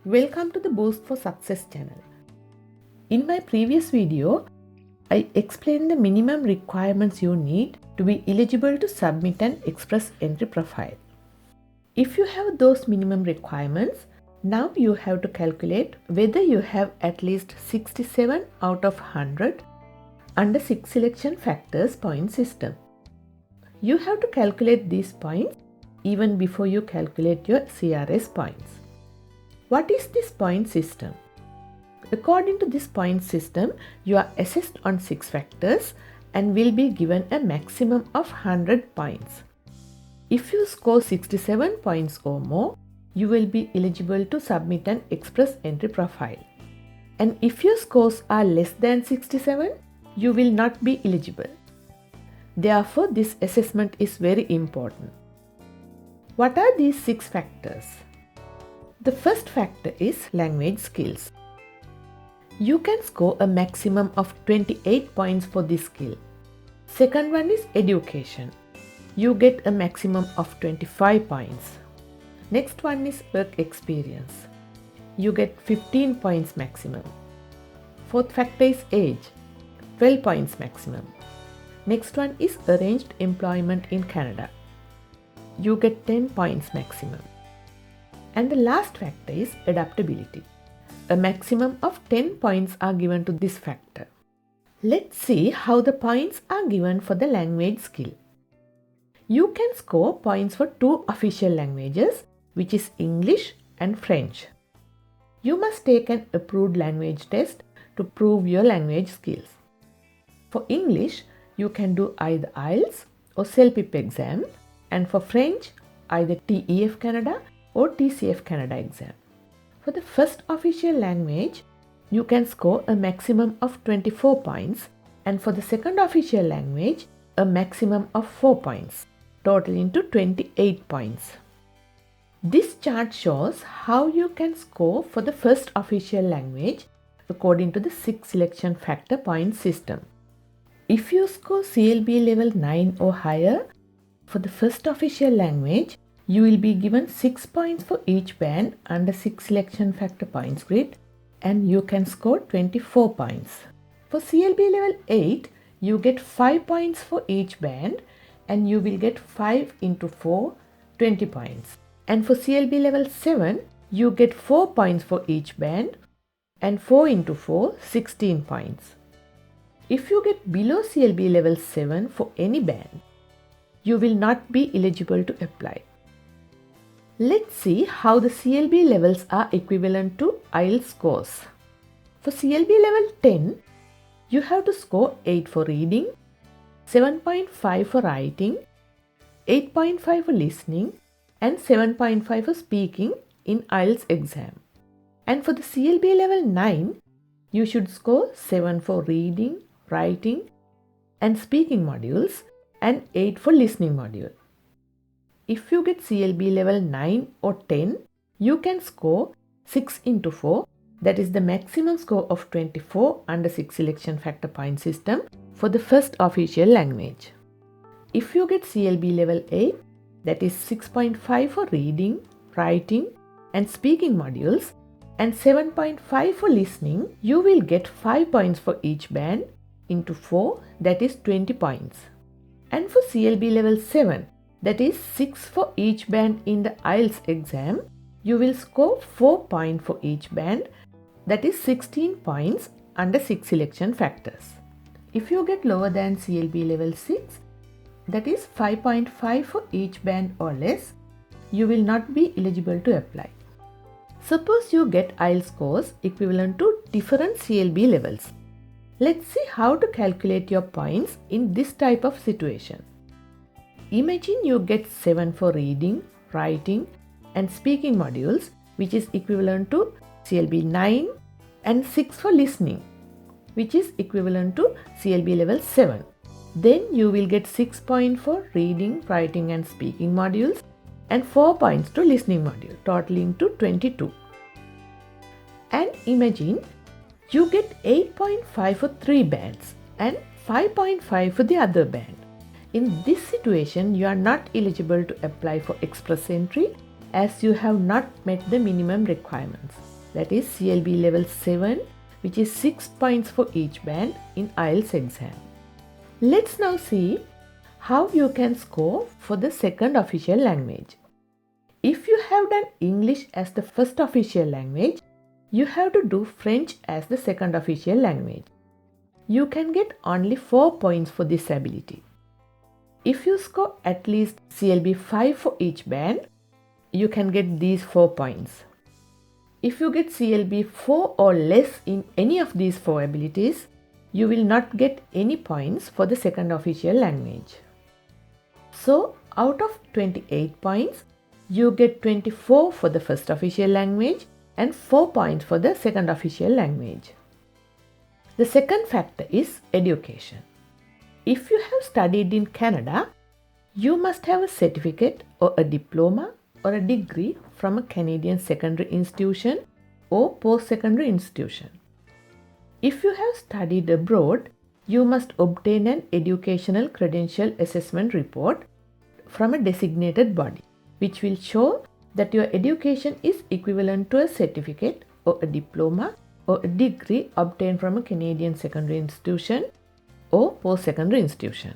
Welcome to the Boost for Success channel. In my previous video, I explained the minimum requirements you need to be eligible to submit an Expres Entry profile. If you have those minimum requirements, now you have to calculate whether you have at least 67 out of 100 under 6 selection factors point system. You have to calculate these points even before you calculate your CRS points. What is this point system? According to this point system, you are assessed on 6 factors and will be given a maximum of 100 points. If you score 67 points or more, you will be eligible to submit an Expres Entry profile. And if your scores are less than 67, you will not be eligible. Therefore, this assessment is very important. What are these 6 factors? The first factor is language skills. You can score a maximum of 28 points for this skill. Second one is education. You get a maximum of 25 points. Next one is work experience. You get 15 points maximum. Fourth factor is age. 12 points maximum. Next one is arranged employment in Canada. You get 10 points maximum. And the last factor is adaptability. A maximum of 10 points are given to this factor. Let's see how the points are given for the language skill. You can score points for 2 official languages, which is English and French. You must take an approved language test to prove your language skills. For English, you can do either IELTS or CELPIP exam, and for French, either TEF Canada or TCF Canada exam. For the first official language, you can score a maximum of 24 points, and for the second official language, a maximum of 4 points, totaling to 28 points. This chart shows how you can score for the first official language according to the 6 selection factor point system. If you score CLB level 9 or higher, for the first official language, you will be given 6 points for each band under 6 selection factor points grid, and you can score 24 points. For CLB level 8, you get 5 points for each band, and you will get 5 into 4, 20 points. And for CLB level 7, you get 4 points for each band, and 4 into 4, 16 points. If you get below CLB level 7 for any band, you will not be eligible to apply. Let's see how the CLB levels are equivalent to IELTS scores. For CLB level 10, you have to score 8 for reading, 7.5 for writing, 8.5 for listening, and 7.5 for speaking in IELTS exam. And for the CLB level 9, you should score 7 for reading, writing, and speaking modules, and 8 for listening module. If you get CLB level 9 or 10, you can score 6 into 4, that is the maximum score of 24 under 6 selection factor point system for the first official language. If you get CLB level 8, that is 6.5 for reading, writing, and speaking modules, and 7.5 for listening, you will get 5 points for each band into 4, that is 20 points. And for CLB level 7, that is 6 for each band in the IELTS exam, you will score 4 points for each band, that is 16 points under 6 selection factors. If you get lower than CLB level 6, that is 5.5 for each band or less, you will not be eligible to apply. Suppose you get IELTS scores equivalent to different CLB levels. Let's see how to calculate your points in this type of situation. Imagine you get 7 for reading, writing, and speaking modules, which is equivalent to CLB 9, and 6 for listening, which is equivalent to CLB level 7. Then you will get 6 points for reading, writing, and speaking modules, and 4 points to listening module, totaling to 22. And imagine you get 8.5 for 3 bands and 5.5 for the other band. In this situation, you are not eligible to apply for Expres Entry as you have not met the minimum requirements. that is CLB level 7, which is 6 points for each band in IELTS exam. Let's now see how you can score for the second official language. If you have done English as the first official language, you have to do French as the second official language. You can get only 4 points for this ability. If you score at least CLB 5 for each band, you can get these 4 points. If you get CLB 4 or less in any of these 4 abilities, you will not get any points for the second official language. So, out of 28 points, you get 24 for the first official language and 4 points for the second official language. The second factor is education. If you have studied in Canada, you must have a certificate or a diploma or a degree from a Canadian secondary institution or post-secondary institution. If you have studied abroad, you must obtain an educational credential assessment report from a designated body, which will show that your education is equivalent to a certificate or a diploma or a degree obtained from a Canadian secondary institution or post-secondary institution.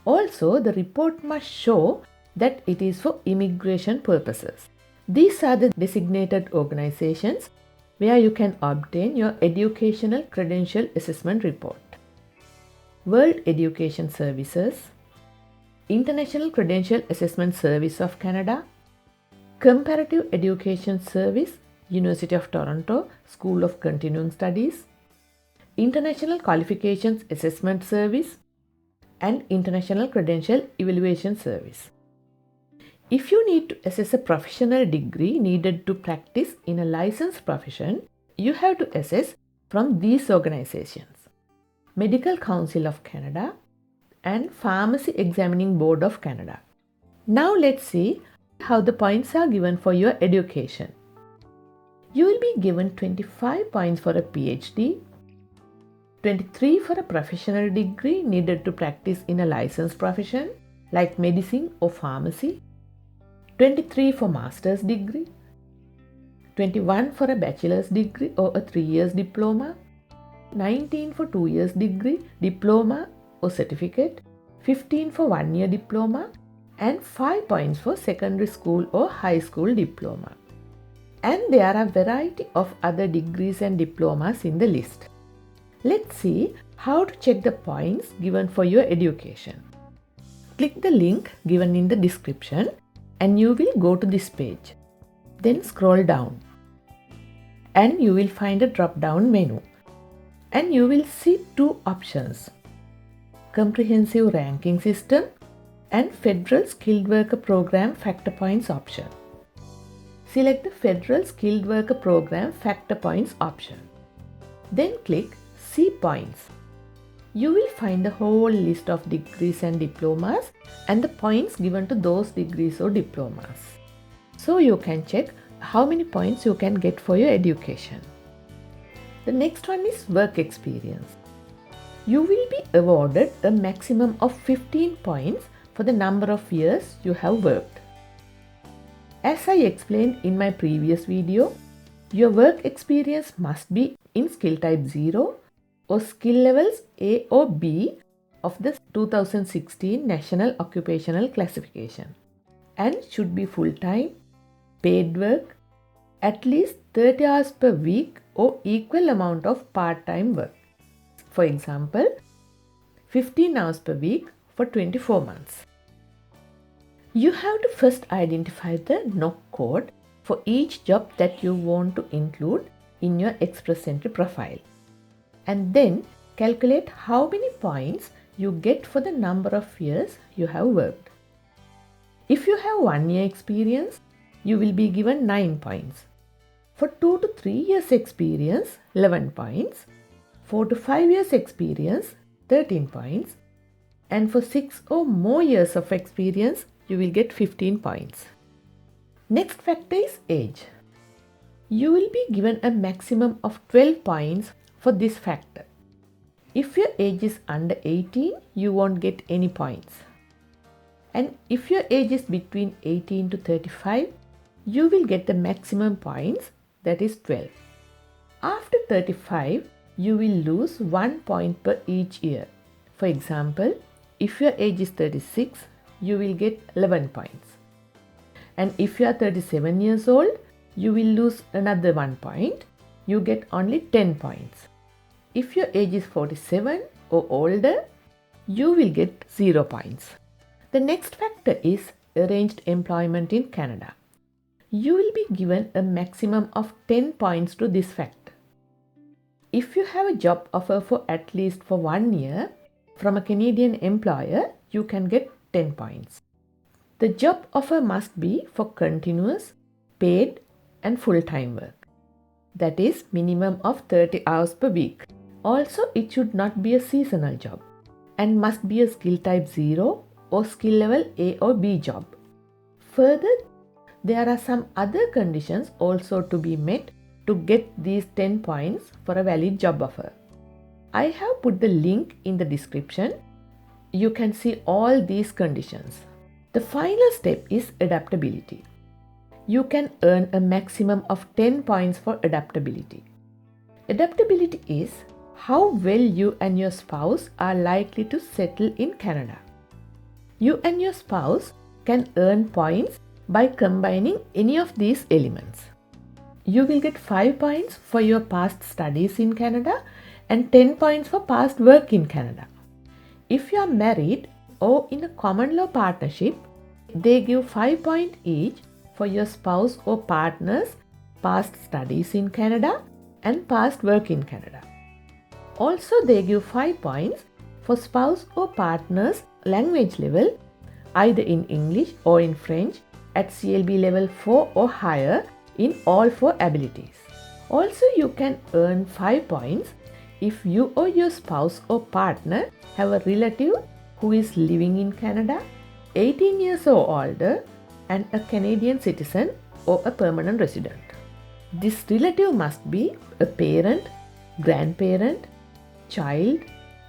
Also, the report must show that it is for immigration purposes. These are the designated organizations where you can obtain your educational credential assessment report. World Education Services, International Credential Assessment Service of Canada, Comparative Education Service, University of Toronto, School of Continuing Studies, International Qualifications Assessment Service, and International Credential Evaluation Service. If you need to assess a professional degree needed to practice in a licensed profession, you have to assess from these organizations: Medical Council of Canada and Pharmacy Examining Board of Canada. Now let's see how the points are given for your education. You will be given 25 points for a PhD, 23 for a professional degree needed to practice in a licensed profession like medicine or pharmacy, 23 for master's degree, 21 for a bachelor's degree or a 3 years diploma, 19 for 2 years degree, diploma or certificate, 15 for 1 year diploma, and 5 points for secondary school or high school diploma. And there are a variety of other degrees and diplomas in the list. Let's see how to check the points given for your education. Click the link given in the description and you will go to this page. Then scroll down and you will find a drop-down menu. And you will see two options: Comprehensive Ranking System and Federal Skilled Worker Program Factor Points option. Select the Federal Skilled Worker Program Factor Points option. Then click See Points. You will find the whole list of degrees and diplomas and the points given to those degrees or diplomas. So you can check how many points you can get for your education. The next one is work experience. You will be awarded a maximum of 15 points for the number of years you have worked. As I explained in my previous video, your work experience must be in skill type 0 or skill levels A or B of the 2016 National Occupational Classification and should be full-time, paid work, at least 30 hours per week or equal amount of part-time work. For example, 15 hours per week for 24 months. You have to first identify the knock code for each job that you want to include in your Expres Entry profile, and then calculate how many points you get for the number of years you have worked. If you have 1 year experience, you will be given 9 points. For 2 to 3 years experience, 11 points. 4 to 5 years experience, 13 points. And for 6 or more years of experience, you will get 15 points. Next factor is age. You will be given a maximum of 12 points for this factor. If your age is under 18, you won't get any points. And if your age is between 18 to 35, you will get the maximum points, that is 12. After 35, you will lose 1 point per each year. For example, if your age is 36, you will get 11 points. And if you are 37 years old, you will lose another 1 point. You get only 10 points. If your age is 47 or older, you will get 0 points. The next factor is arranged employment in Canada. You will be given a maximum of 10 points to this factor. If you have a job offer for at least for 1 year from a Canadian employer, you can get 10 points. The job offer must be for continuous, paid and full-time work. That is minimum of 30 hours per week. Also, it should not be a seasonal job and must be a skill type 0 or skill level A or B job. Further, there are some other conditions also to be met to get these 10 points for a valid job offer. I have put the link in the description. You can see all these conditions. The final step is adaptability. You can earn a maximum of 10 points for adaptability. Adaptability is how well you and your spouse are likely to settle in Canada. You and your spouse can earn points by combining any of these elements. You will get 5 points for your past studies in Canada and 10 points for past work in Canada. If you are married or in a common law partnership, they give 5 points each for your spouse or partner's past studies in Canada and past work in Canada. Also, they give 5 points for spouse or partner's language level, either in English or in French at CLB level 4 or higher in all 4 abilities. Also, you can earn 5 points if you or your spouse or partner have a relative who is living in Canada, 18 years or older, and a Canadian citizen or a permanent resident. This relative must be a parent, grandparent, child,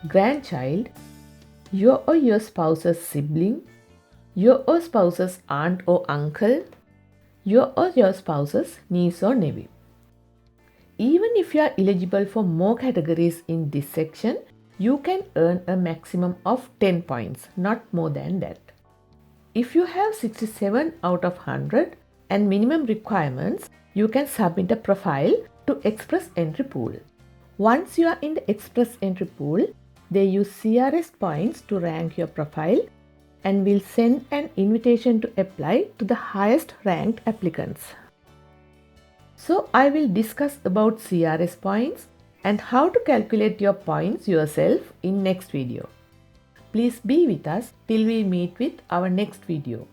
grandchild, your or your spouse's sibling, your or spouse's aunt or uncle, your or your spouse's niece or nephew. Even if you are eligible for more categories in this section, you can earn a maximum of 10 points, not more than that. If you have 67 out of 100 and minimum requirements, you can submit a profile to Expres Entry pool. Once you are in the Expres Entry pool, they use CRS points to rank your profile and will send an invitation to apply to the highest ranked applicants. So I will discuss about CRS points and how to calculate your points yourself in next video. Please be with us till we meet with our next video.